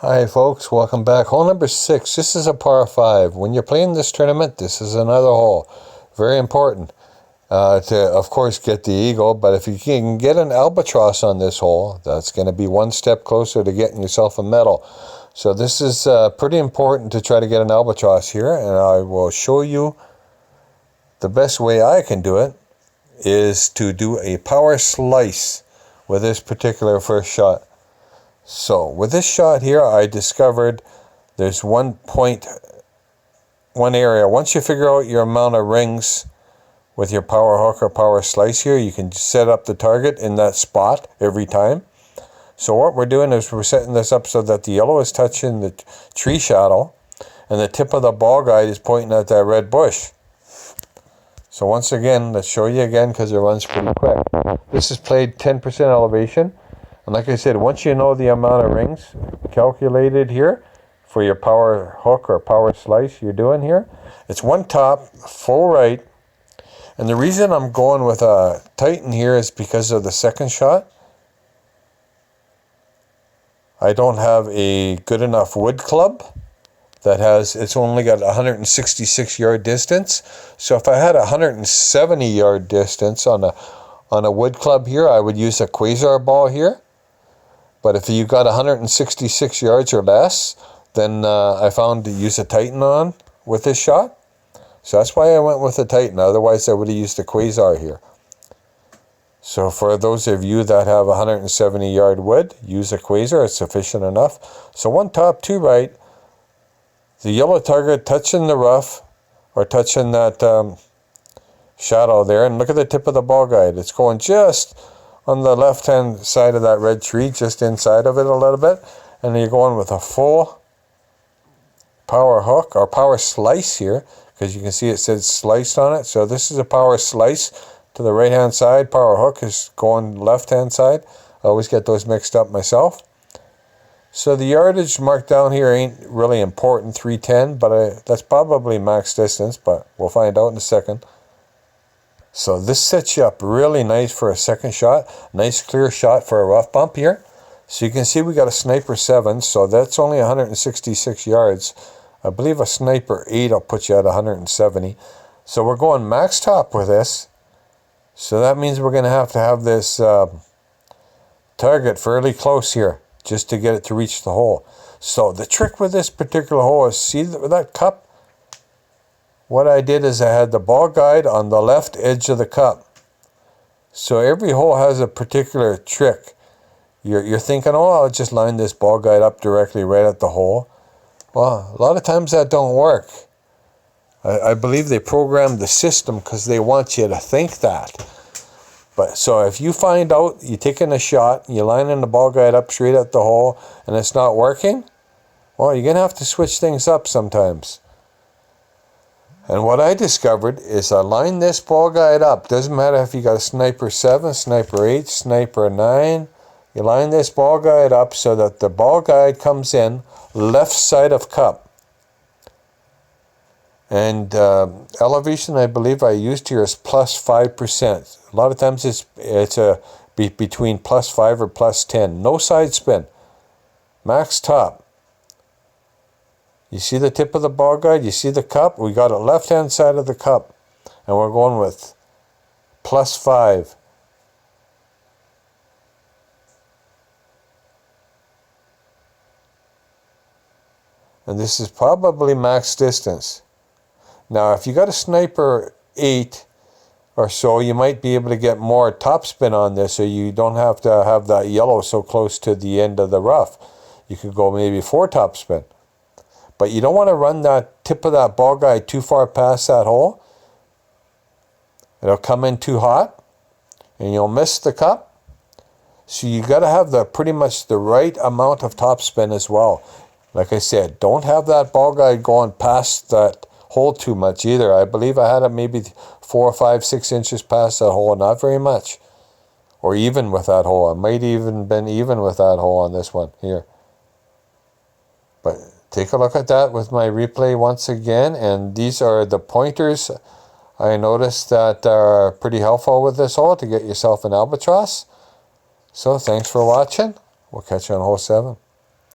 Hi folks, welcome back. Hole number 6. This is a par 5. When you're playing this tournament, this is another hole. Very important to, of course, get the eagle. But if you can get an albatross on this hole, that's going to be one step closer to getting yourself a medal. So this is pretty important to try to get an albatross here. And I will show you the best way I can do it is to do a power slice with this particular first shot. So with this shot here, I discovered there's one area. Once you figure out your amount of rings with your power hook or power slice here, you can set up the target in that spot every time. So what we're doing is we're setting this up so that the yellow is touching the tree shadow and the tip of the ball guide is pointing at that red bush. So once again, let's show you again because it runs pretty quick. This is played 10% elevation. And like I said, once you know the amount of rings calculated here for your power hook or power slice you're doing here, it's one top, full right. And the reason I'm going with a Titan here is because of the second shot. I don't have a good enough wood club that it's only got 166 yard distance. So if I had 170 yard distance on a wood club here, I would use a Quasar ball here. But if you got 166 yards or less, then I found to use a Titan on with this shot. So that's why I went with the Titan. Otherwise, I would have used the Quasar here. So for those of you that have 170 yard wood, use a Quasar. It's sufficient enough. So one top, two right. The yellow target touching the rough or touching that shadow there. And look at the tip of the ball guide. It's going just on the left hand side of that red tree, just inside of it a little bit, and you're going with a full power hook or power slice here, because you can see it says sliced on it. So this is a power slice to the right hand side. Power hook is going left hand side. I always get those mixed up myself. So the yardage marked down here ain't really important, 310, but that's probably max distance, but we'll find out in a second. So this sets you up really nice for a second shot. Nice clear shot for a rough bump here. So you can see we got a sniper 7, so that's only 166 yards. I believe a sniper 8 will put you at 170. So we're going max top with this. So that means we're going to have this target fairly close here just to get it to reach the hole. So the trick with this particular hole is, see that cup? What I did is I had the ball guide on the left edge of the cup. So every hole has a particular trick. You're thinking, oh, I'll just line this ball guide up directly right at the hole. Well, a lot of times that don't work. I believe they programmed the system because they want you to think that. But so if you find out you're taking a shot, you're lining the ball guide up straight at the hole, and it's not working, well, you're going to have to switch things up sometimes. And what I discovered is I line this ball guide up. Doesn't matter if you got a sniper 7, sniper 8, sniper 9. You line this ball guide up so that the ball guide comes in left side of cup. And elevation, I believe I used here is plus 5%. A lot of times it's between plus 5 or plus 10. No side spin. Max top. You see the tip of the ball guide? You see the cup? We got it left hand side of the cup. And we're going with plus 5. And this is probably max distance. Now if you got a sniper 8 or so, you might be able to get more topspin on this, so you don't have to have that yellow so close to the end of the rough. You could go maybe 4 topspin. But you don't want to run that tip of that ball guide too far past that hole. It'll come in too hot and you'll miss the cup. So you got to have pretty much the right amount of topspin as well. Like I said, don't have that ball guide going past that hole too much either. I believe I had it maybe 4, 5, 6 inches past that hole, not very much. Or even with that hole. I might even been even with that hole on this one here. But take a look at that with my replay once again, and these are the pointers I noticed that are pretty helpful with this hole to get yourself an albatross. So thanks for watching. We'll catch you on hole 7.